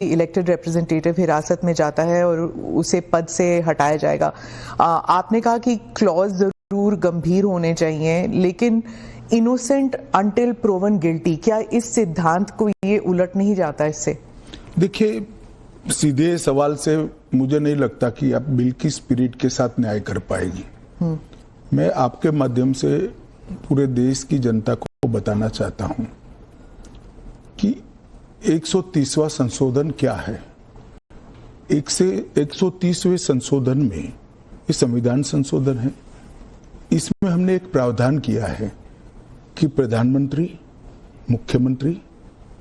Elected representative हिरासत में जाता है और उसे पद से हटाया जाएगा। आपने कहा कि क्लॉज जरूर गंभीर होने चाहिए, लेकिन इनोसेंट अंटिल प्रूवन गिल्टी, क्या इस सिद्धांत को ये उलट नहीं जाता इससे? देखिए, सीधे सवाल से मुझे नहीं लगता कि आप बिल की स्पिरिट के साथ न्याय कर पाएगी। मैं आपके माध्यम से पूरे देश की जनता को बताना चाहता हूं कि 130वां संशोधन क्या है। 130वें संशोधन में ये संविधान संशोधन है। इसमें हमने एक प्रावधान किया है कि प्रधानमंत्री, मुख्यमंत्री,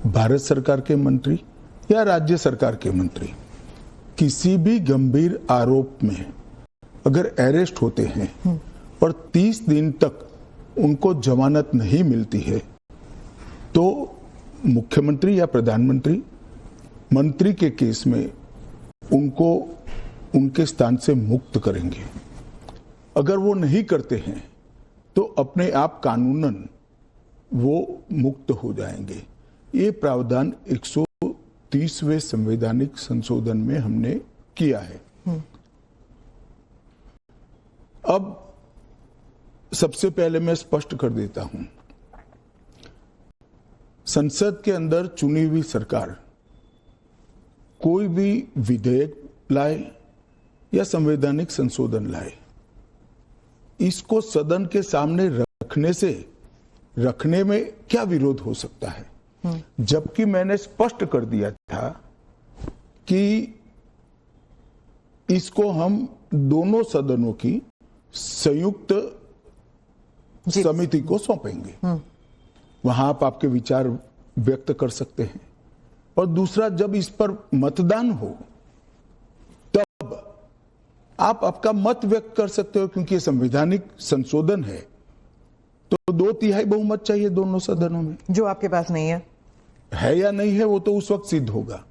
भारत सरकार के मंत्री या राज्य सरकार के मंत्री किसी भी गंभीर आरोप में अगर अरेस्ट होते हैं और 30 दिन तक उनको जमानत नहीं मिलती है तो मुख्यमंत्री या प्रधानमंत्री मंत्री के केस में उनको उनके स्थान से मुक्त करेंगे। अगर वो नहीं करते हैं तो अपने आप कानूनन वो मुक्त हो जाएंगे। ये प्रावधान 130वें संवैधानिक संशोधन में हमने किया है। अब सबसे पहले मैं स्पष्ट कर देता हूं, संसद के अंदर चुनी हुई सरकार कोई भी विधेयक लाए या संवैधानिक संशोधन लाए, इसको सदन के सामने रखने में क्या विरोध हो सकता है? जबकि मैंने स्पष्ट कर दिया था कि इसको हम दोनों सदनों की संयुक्त समिति को सौंपेंगे। वहां आप आपके विचार व्यक्त कर सकते हैं। और दूसरा, जब इस पर मतदान हो तब आप आपका मत व्यक्त कर सकते हो, क्योंकि ये संवैधानिक संशोधन है तो 2/3 बहुमत चाहिए दोनों सदनों में, जो आपके पास नहीं है या नहीं है वो तो उस वक्त सिद्ध होगा।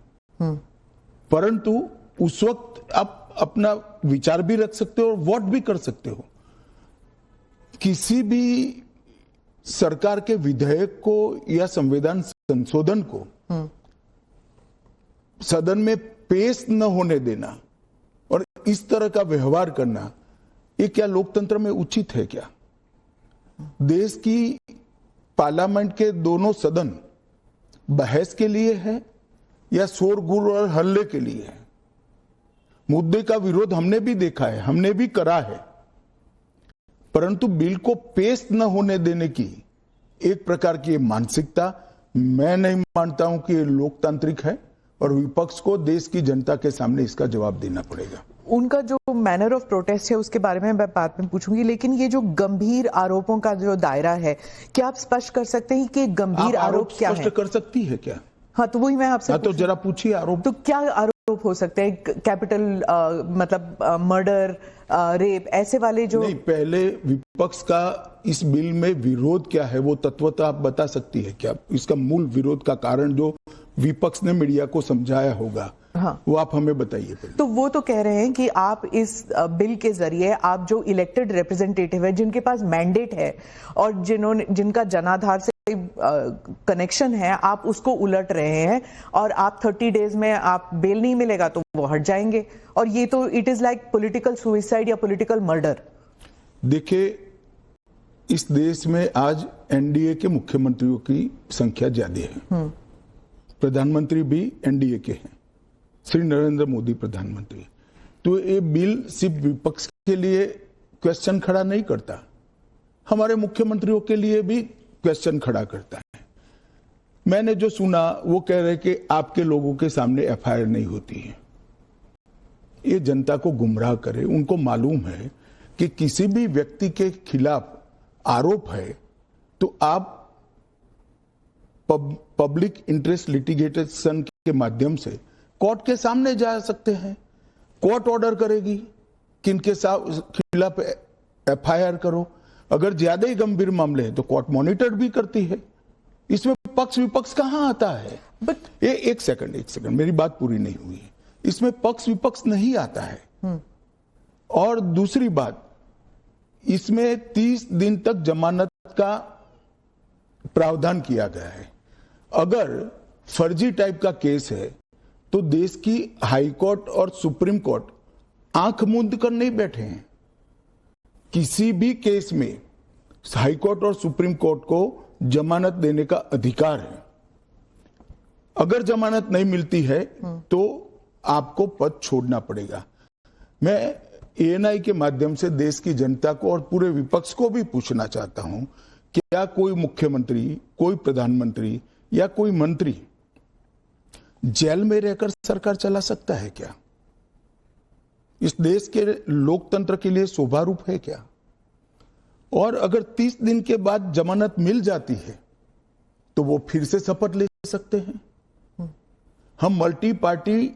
परंतु उस वक्त आप अपना विचार भी रख सकते हो और वोट भी कर सकते हो। किसी भी सरकार के विधेयक को या संविधान संशोधन को सदन में पेश न होने देना और इस तरह का व्यवहार करना, ये क्या लोकतंत्र में उचित है? क्या देश की पार्लियामेंट के दोनों सदन बहस के लिए है या शोरगुल और हल्ले के लिए है? मुद्दे का विरोध हमने भी देखा है, हमने भी करा है, परंतु बिल को पेश न होने देने की एक प्रकार की मानसिकता मैं नहीं मानता हूं कि ये लोकतांत्रिक है और विपक्ष को देश की जनता के सामने इसका जवाब देना पड़ेगा। उनका जो मैनर ऑफ प्रोटेस्ट है उसके बारे में मैं बाद में पूछूंगी, लेकिन ये जो गंभीर आरोपों का जो दायरा है, क्या आप स्पष्ट कर सकते हैं कि गंभीर आरोप क्या है? स्पष्ट कर सकती है क्या? हाँ, तो वही मैं आपसे तो जरा पूछिए आरोप। तो क्या आरोप हो सकते हैं? कैपिटल मतलब मर्डर, रेप, ऐसे वाले जो नहीं, पहले विपक्ष का इस बिल में विरोध क्या है वो तत्वतः आप बता सकती है क्या? इसका मूल विरोध का कारण जो विपक्ष ने मीडिया को समझाया होगा, हाँ, वो आप हमें बताइए। तो वो तो कह रहे हैं कि आप इस बिल के जरिए आप जो इलेक्टेड रिप्रेजेंटेटिव है, जिनके पास मैंडेट है और जिनका जनाधार से कनेक्शन है, आप उसको उलट रहे हैं और आप 30 डेज में आप बेल नहीं मिलेगा तो वो हट जाएंगे। और ये तो it is like political suicide या पॉलिटिकल मर्डर। देखिए, इस देश में आज एनडीए के मुख्यमंत्रियों की संख्या ज्यादा है। प्रधानमंत्री भी एनडीए के हैं, श्री नरेंद्र मोदी प्रधानमंत्री। तो ये बिल सिर्फ विपक्ष के लिए क्वेश्चन खड़ा नहीं करता, हमारे मुख्यमंत्रियों के लिए भी क्वेश्चन खड़ा करता है। मैंने जो सुना वो कह रहे कि आपके लोगों के सामने एफआईआर नहीं होती है। ये जनता को गुमराह करे। उनको मालूम है कि किसी भी व्यक्ति के खिलाफ आरोप है तो आप पब्लिक इंटरेस्ट लिटिगेशन के माध्यम से कोर्ट के सामने जा सकते हैं। कोर्ट ऑर्डर करेगी कि इनके खिलाफ एफआईआर करो। अगर ज्यादा ही गंभीर मामले हैं तो कोर्ट मॉनिटर भी करती है। इसमें पक्ष विपक्ष कहां आता है? बट एक सेकंड, मेरी बात पूरी नहीं हुई है। इसमें पक्ष विपक्ष नहीं आता है। और दूसरी बात, इसमें 30 दिन तक जमानत का प्रावधान किया गया है। अगर फर्जी टाइप का केस है तो देश की हाई कोर्ट और सुप्रीम कोर्ट आंख मूंद कर नहीं बैठे हैं। किसी भी केस में हाई कोर्ट और सुप्रीम कोर्ट को जमानत देने का अधिकार है। अगर जमानत नहीं मिलती है तो आपको पद छोड़ना पड़ेगा। मैं एएनआई के माध्यम से देश की जनता को और पूरे विपक्ष को भी पूछना चाहता हूं, क्या कोई मुख्यमंत्री, कोई प्रधानमंत्री या कोई मंत्री जेल में रहकर सरकार चला सकता है क्या? इस देश के लोकतंत्र के लिए शोभा रूप है क्या? और अगर 30 दिन के बाद जमानत मिल जाती है तो वो फिर से शपथ ले सकते हैं। हम multi party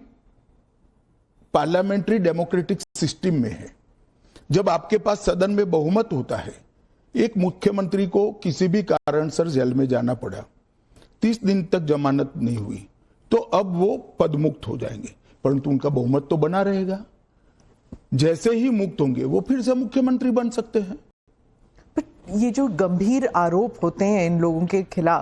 parliamentary democratic system में है। जब आपके पास सदन में बहुमत होता है, एक मुख्यमंत्री को किसी भी कारणसर जेल में जाना पड़ा, 30 दिन तक जमानत नहीं हुई, तो अब वो पदमुक्त हो जाएंगे, परंतु उनका बहुमत तो बना रहेगा। जैसे ही मुक्त होंगे वो फिर से मुख्यमंत्री बन सकते हैं। ये जो गंभीर आरोप होते हैं इन लोगों के खिलाफ,